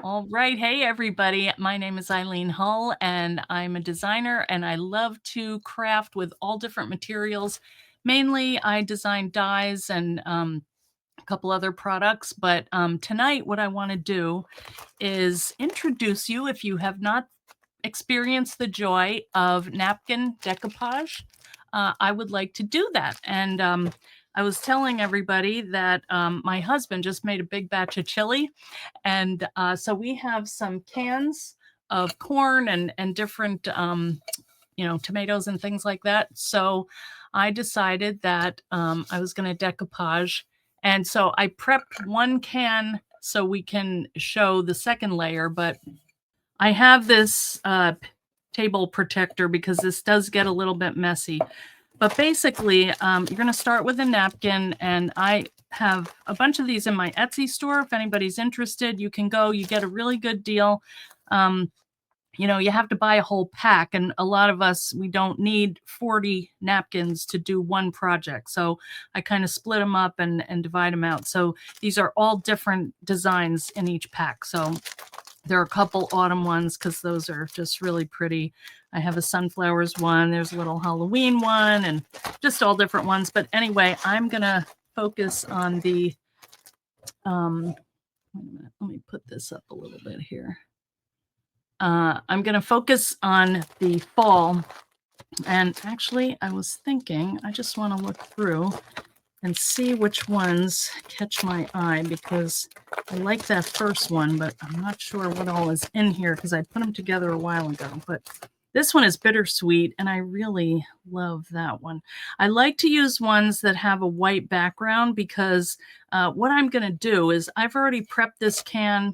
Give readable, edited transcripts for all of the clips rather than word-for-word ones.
All right. Hey, everybody. My name is Eileen Hull, and I'm a designer, and I love to craft with all different materials. Mainly, I design dyes and a couple other products. But tonight, what I want to do is introduce you, if you have not experienced the joy of napkin decoupage. I would like to do that. And I was telling everybody that my husband just made a big batch of chili, and so we have some cans of corn and different tomatoes and things like that. So I decided that I was going to decoupage, and so I prepped one can so we can show the second layer. But I have this table protector because this does get a little bit messy. But basically, you're going to start with a napkin, and I have a bunch of these in my Etsy store. If anybody's interested, you can go. You get a really good deal. Um, you have to buy a whole pack, and a lot of us, we don't need 40 napkins to do one project. So I kind of split them up and divide them out. So these are all different designs in each pack. So there are a couple autumn ones because those are just really pretty. I have a sunflowers one. There's a little Halloween one and just all different ones. But anyway, I'm going to focus on the, wait a minute, let me put this up a little bit here. I'm going to focus on the fall. And actually, I was thinking, I just want to look through and see which ones catch my eye, because I like that first one, but I'm not sure what all is in here because I put them together a while ago. But this one is bittersweet, and I really love that one. I like to use ones that have a white background because what I'm going to do is I've already prepped this can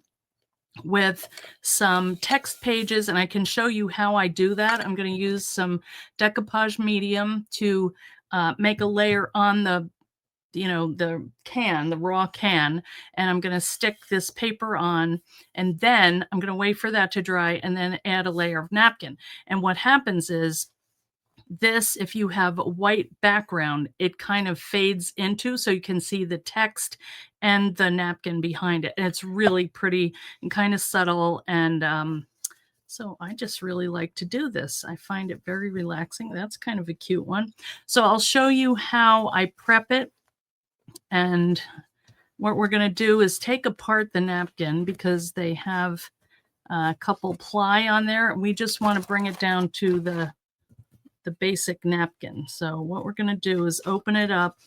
with some text pages, and I can show you how I do that. I'm going to use some decoupage medium to make a layer on the the raw can, and I'm going to stick this paper on, and then I'm going to wait for that to dry and then add a layer of napkin. And what happens is this, if you have a white background, it kind of fades into, so you can see the text and the napkin behind it. And it's really pretty and kind of subtle. And so I just really like to do this. I find it very relaxing. That's kind of a cute one. So I'll show you how I prep it. And what we're going to do is take apart the napkin because they have a couple ply on there. We just want to bring it down to the basic napkin. So what we're going to do is open it up,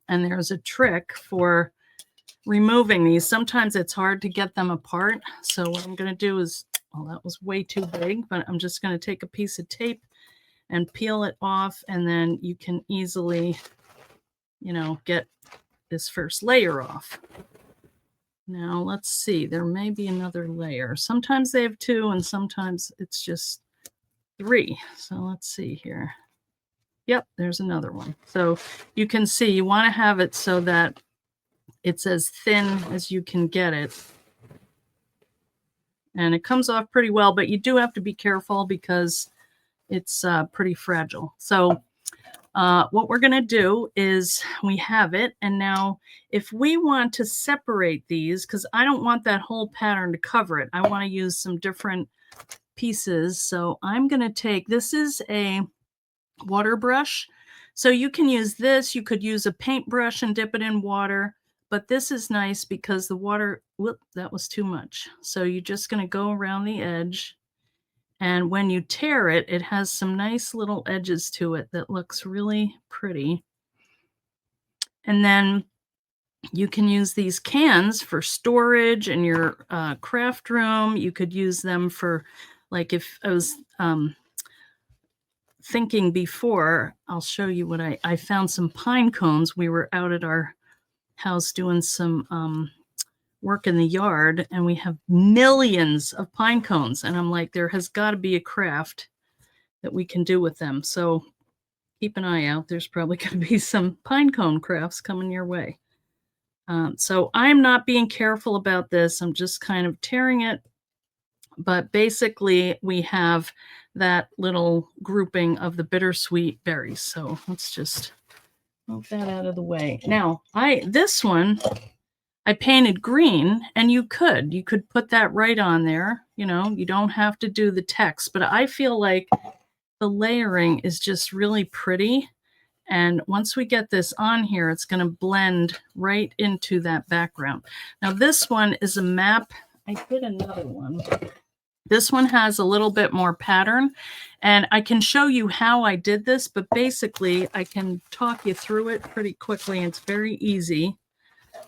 and there's a trick for removing these. Sometimes it's hard to get them apart. So what I'm going to do is, well, that was way too big, but I'm just going to take a piece of tape and peel it off, and then you can easily, get this first layer off. Now let's see, there may be another layer. Sometimes they have two, and sometimes it's just three. So let's see here. Yep, there's another one. So you can see you want to have it so that it's as thin as you can get it. And it comes off pretty well, but you do have to be careful because it's pretty fragile. So what we're going to do is we have it. And now if we want to separate these, because I don't want that whole pattern to cover it, I want to use some different pieces. So I'm going to take, this is a water brush. So you can use this. You could use a paintbrush and dip it in water. But this is nice because the water, whoop, that was too much. So you're just going to go around the edge. And when you tear it, it has some nice little edges to it that looks really pretty. And then you can use these cans for storage in your craft room. You could use them for, like, if I was thinking before, I'll show you what I found some pine cones. We were out at our house doing some work in the yard, and we have millions of pine cones, and I'm like, there has got to be a craft that we can do with them. So keep an eye out. There's probably going to be some pine cone crafts coming your way. So I'm not being careful about this. I'm just kind of tearing it. But basically, we have that little grouping of the bittersweet berries. So let's just move that out of the way. Now, this one, I painted green, and you could put that right on there, you don't have to do the text, but I feel like the layering is just really pretty, and once we get this on here, it's gonna blend right into that background. Now this one is a map. I did another one. This one has a little bit more pattern, and I can show you how I did this, but basically I can talk you through it pretty quickly. It's very easy.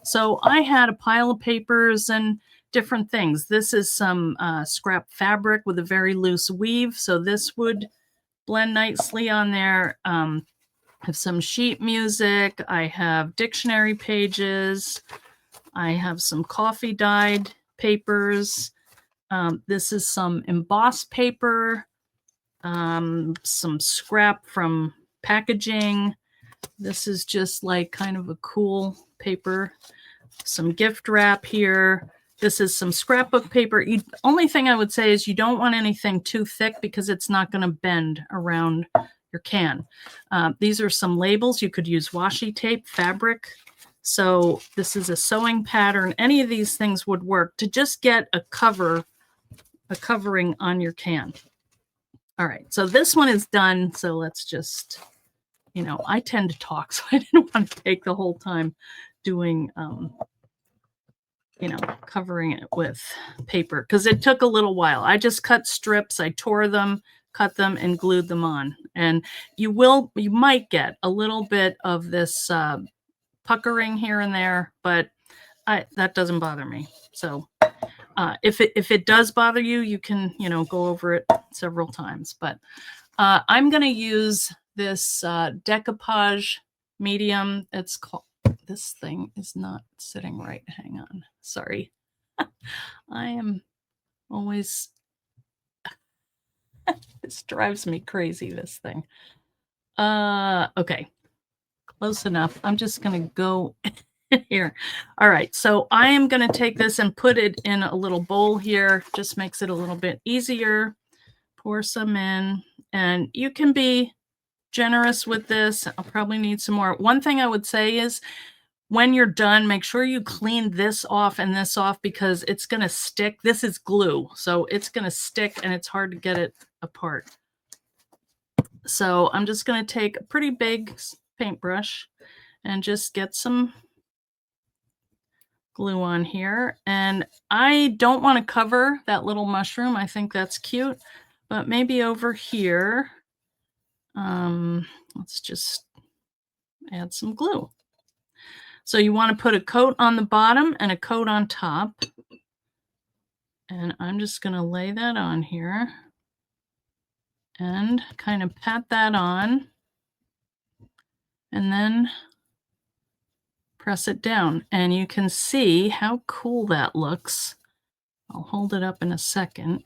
So I had a pile of papers and different things. This is some scrap fabric with a very loose weave, so this would blend nicely on there. I have some sheet music. I have dictionary pages. I have some coffee dyed papers. This is some embossed paper, some scrap from packaging. This is just like kind of a cool paper. Some gift wrap here. This is some scrapbook paper. Only thing I would say is you don't want anything too thick because it's not going to bend around your can. These are some labels. You could use washi tape, fabric. So this is a sewing pattern. Any of these things would work to just get a covering on your can. All right, so this one is done. So let's just, I tend to talk, so I didn't want to take the whole time doing, covering it with paper because it took a little while. I just cut strips, I tore them, cut them, and glued them on. And you might get a little bit of this puckering here and there, but that doesn't bother me. So if it does bother you, you can, go over it several times. But I'm going to use this Decoupage medium. It's called, this thing is not sitting right. Hang on. Sorry. I am always, this drives me crazy, this thing. Okay. Close enough. I'm just going to go here. All right. So I am going to take this and put it in a little bowl here. Just makes it a little bit easier. Pour some in, and you can be generous with this. I'll probably need some more. One thing I would say is when you're done, make sure you clean this off and this off because it's going to stick. This is glue, so it's going to stick and it's hard to get it apart. So I'm just going to take a pretty big paintbrush and just get some glue on here. And I don't want to cover that little mushroom. I think that's cute, but maybe over here, let's just add some glue. So you want to put a coat on the bottom and a coat on top. And I'm just going to lay that on here and kind of pat that on and then press it down. And you can see how cool that looks. I'll hold it up in a second.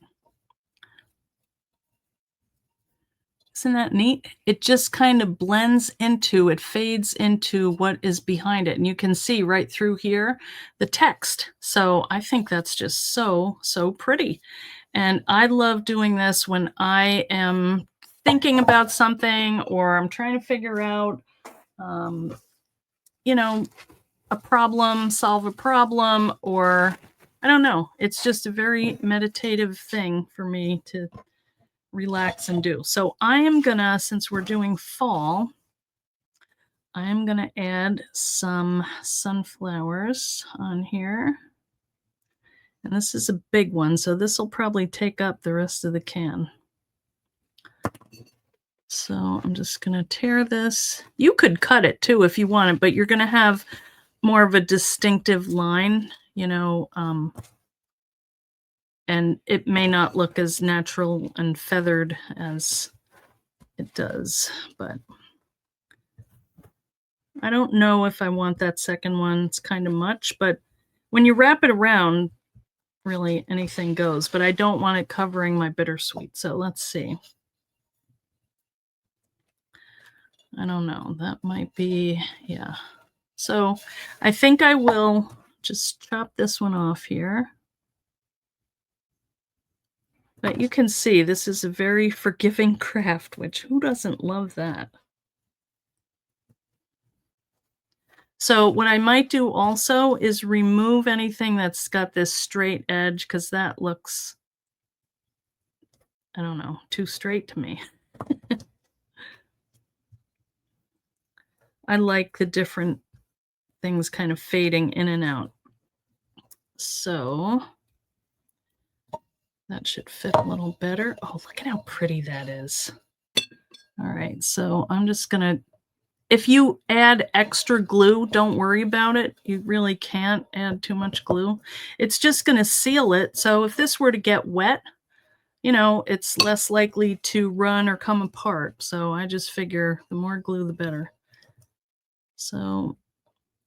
Isn't that neat? It just kind of blends into, it fades into what is behind it. And you can see right through here, the text. So I think that's just so, so pretty. And I love doing this when I am thinking about something or I'm trying to figure out, a problem, solve a problem, or I don't know. It's just a very meditative thing for me to relax and do. So I am gonna, since we're doing fall, I am gonna add some sunflowers on here. And this is a big one, so this will probably take up the rest of the can. So I'm just gonna tear this. You could cut it too if you wanted, but you're gonna have more of a distinctive line, and it may not look as natural and feathered as it does, but I don't know if I want that second one. It's kind of much, but when you wrap it around, really anything goes, but I don't want it covering my bittersweet. So let's see. I don't know. That might be, yeah. So I think I will just chop this one off here. But you can see this is a very forgiving craft, which who doesn't love that? So what I might do also is remove anything that's got this straight edge because that looks, I don't know, too straight to me. I like the different things kind of fading in and out. So that should fit a little better. Oh, look at how pretty that is. All right, so I'm just gonna, if you add extra glue, don't worry about it. You really can't add too much glue. It's just gonna seal it. So if this were to get wet, it's less likely to run or come apart. So I just figure the more glue, the better. So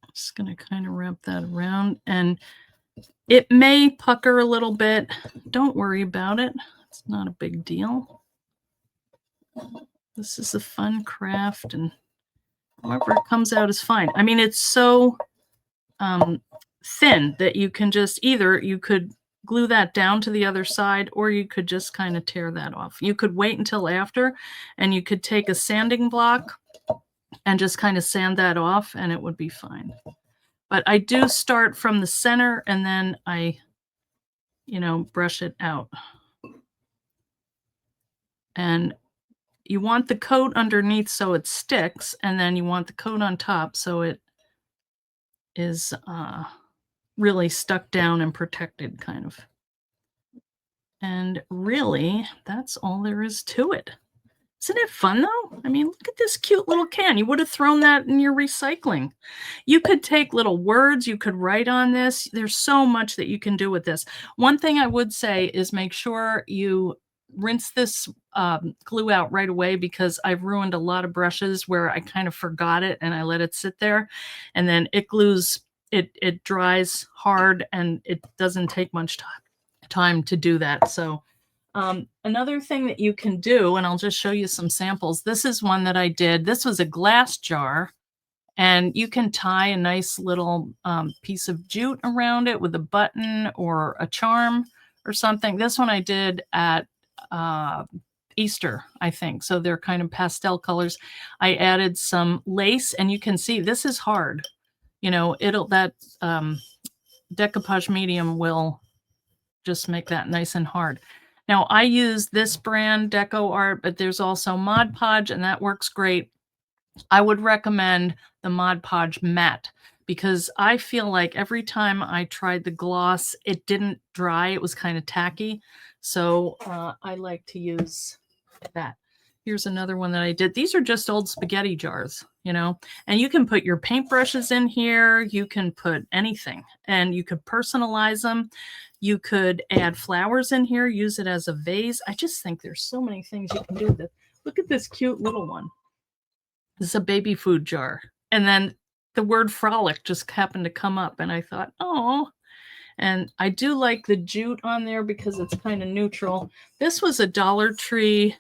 I'm just gonna kind of wrap that around, and it may pucker a little bit. Don't worry about it. It's not a big deal. This is a fun craft, and however it comes out is fine. I mean, it's so thin that you can just either you could glue that down to the other side, or you could just kind of tear that off. You could wait until after, and you could take a sanding block and just kind of sand that off, and it would be fine. But I do start from the center, and then I, brush it out. And you want the coat underneath so it sticks, and then you want the coat on top so it is really stuck down and protected, kind of. And really, that's all there is to it. Isn't it fun though? I mean, look at this cute little can. You would have thrown that in your recycling. You could take little words, you could write on this. There's so much that you can do with this. One thing I would say is make sure you rinse this glue out right away, because I've ruined a lot of brushes where I kind of forgot it and I let it sit there, and then it glues, it dries hard, and it doesn't take much time to do that. So another thing that you can do, and I'll just show you some samples. This is one that I did. This was a glass jar, and you can tie a nice little piece of jute around it with a button or a charm or something. This one I did at Easter, I think. So they're kind of pastel colors. I added some lace, and you can see this is hard. That decoupage medium will just make that nice and hard. Now I use this brand Deco Art, but there's also Mod Podge, and that works great. I would recommend the Mod Podge matte, because I feel like every time I tried the gloss, it didn't dry. It was kind of tacky. So I like to use that. Here's another one that I did. These are just old spaghetti jars, and you can put your paintbrushes in here. You can put anything, and you could personalize them. You could add flowers in here, use it as a vase. I just think there's so many things you can do with it. Look at this cute little one. This is a baby food jar. And then the word frolic just happened to come up, and I thought, oh, and I do like the jute on there because it's kind of neutral. This was a Dollar Tree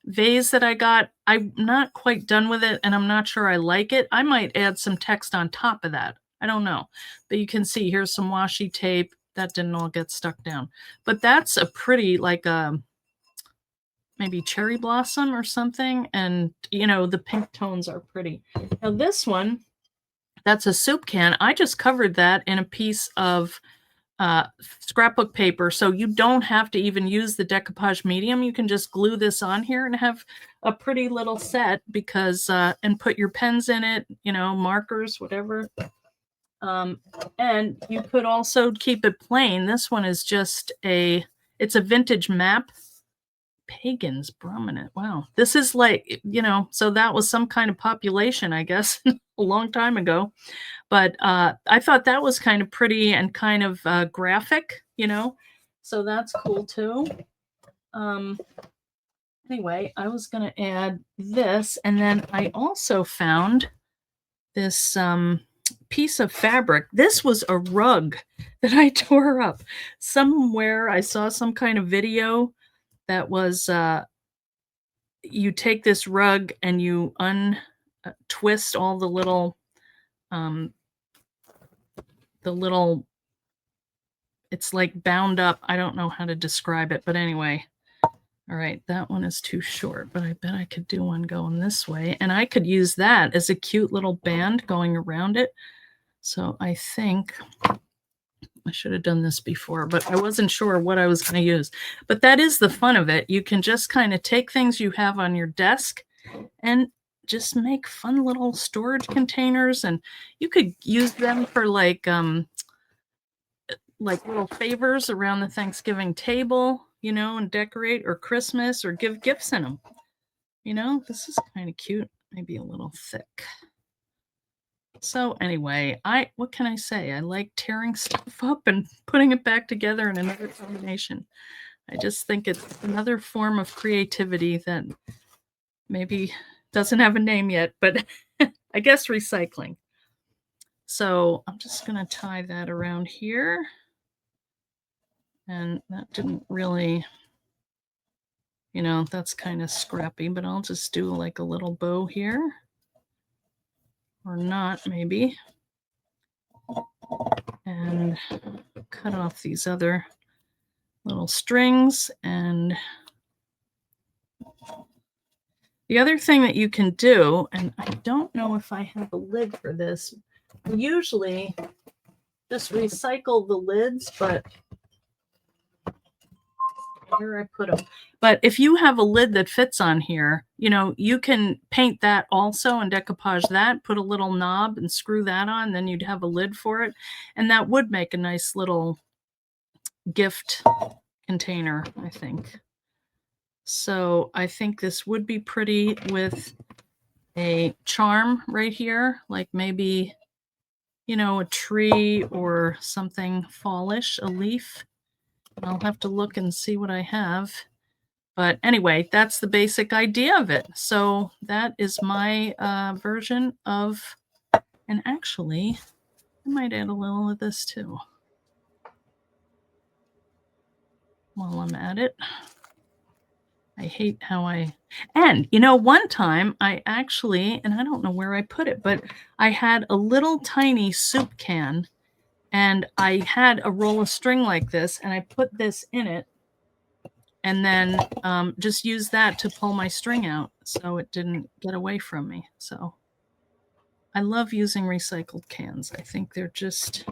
vase that I got. I'm not quite done with it, and I'm not sure I like it. I might add some text on top of that. I don't know. But you can see here's some washi tape. That didn't all get stuck down. But that's a pretty, like a maybe cherry blossom or something. And, the pink tones are pretty. Now this one, that's a soup can. I just covered that in a piece of scrapbook paper. So you don't have to even use the decoupage medium. You can just glue this on here and have a pretty little set, because, and put your pens in it, markers, whatever. And you could also keep it plain. This one is just it's a vintage map. Pagans prominent. Wow. This is like, so that was some kind of population, I guess, a long time ago. But I thought that was kind of pretty and kind of graphic, so that's cool too. Anyway, I was going to add this, and then I also found this piece of fabric. This was a rug that I tore up. Somewhere I saw some kind of video that was you take this rug and you untwist all the little it's like bound up. I don't know how to describe it, but anyway, All right, that one is too short, but I bet I could do one going this way. And I could use that as a cute little band going around it. So I think I should have done this before, but I wasn't sure what I was going to use. But that is the fun of it. You can just kind of take things you have on your desk and just make fun little storage containers. And you could use them for like little favors around the Thanksgiving table, you know, and decorate, or Christmas, or give gifts in them. You know, this is kind of cute, maybe a little thick. So anyway, what can I say? I like tearing stuff up and putting it back together in another combination. I just think it's another form of creativity that maybe doesn't have a name yet, but I guess recycling. So I'm just going to tie that around here. And that didn't really, you know, that's kind of scrappy, but I'll just do like a little bow here. Or not, maybe. And cut off these other little strings. And the other thing that you can do, and I don't know if I have a lid for this, I usually just recycle the lids, but where I put them. But if you have a lid that fits on here, you know, you can paint that also and decoupage that, put a little knob and screw that on, then you'd have a lid for it. And that would make a nice little gift container, I think. So I think this would be pretty with a charm right here, like maybe, you know, a tree or something fallish, a leaf. I'll have to look and see what I have. But anyway, that's the basic idea of it. So that is my version of, and actually, I might add a little of this too while I'm at it. I hate how and you know, one time I actually, and I don't know where I put it, but I had a little tiny soup can and I had a roll of string like this and I put this in it and then just used that to pull my string out so it didn't get away from me. So I love using recycled cans. I think they're just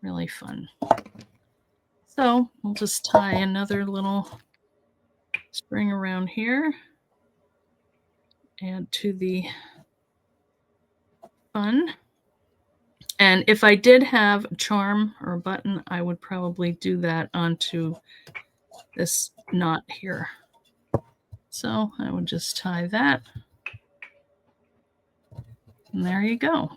really fun. So we'll just tie another little string around here. Add to the fun. And if I did have a charm or a button, I would probably do that onto this knot here. So I would just tie that. And there you go.